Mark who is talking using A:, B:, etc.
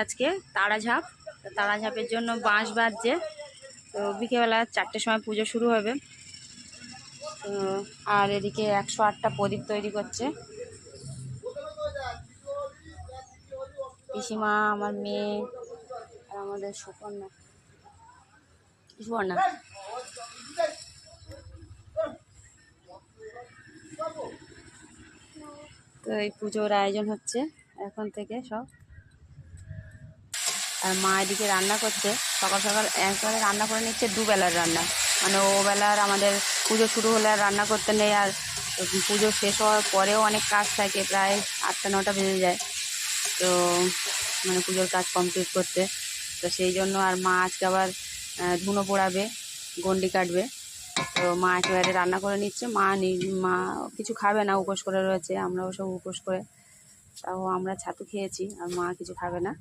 A: আজকে তারা ঝাঁপ, তারা ঝাঁপের জন্য বাঁশ বাজছে। তো বিকেলবেলা 4টের সময় পুজো শুরু হবে। তো আর এদিকে 108টা প্রদীপ তৈরি করছে পিসিমা, আমার মেয়ে আর আমাদের সুপর্ণা। তো এই পুজোর আয়োজন হচ্ছে এখন থেকে সব। আর মা এদিকে রান্না করছে, সকাল সকাল একবারে রান্না করে নিচ্ছে, দুবেলার রান্না। মানে ও বেলার আমাদের পুজো শুরু হলে আর রান্না করতে নেই, আর পুজো শেষ হওয়ার পরেও অনেক কাজ থাকে, প্রায় 8টা 9টা বেজে যায়। তো মানে পুজোর কাজ কমপ্লিট করতে, তো সেই জন্য আর মা আজকে আবার ধুনো পোড়াবে, গন্ডি কাটবে। তো মা একেবারে রান্না করে নিচ্ছে। মা কিছু খাবে না, উপোস করে রয়েছে। আমরাও সব উপোস করে, তাও আমরা ছাতু খেয়েছি, আর মা কিছু খাবে না।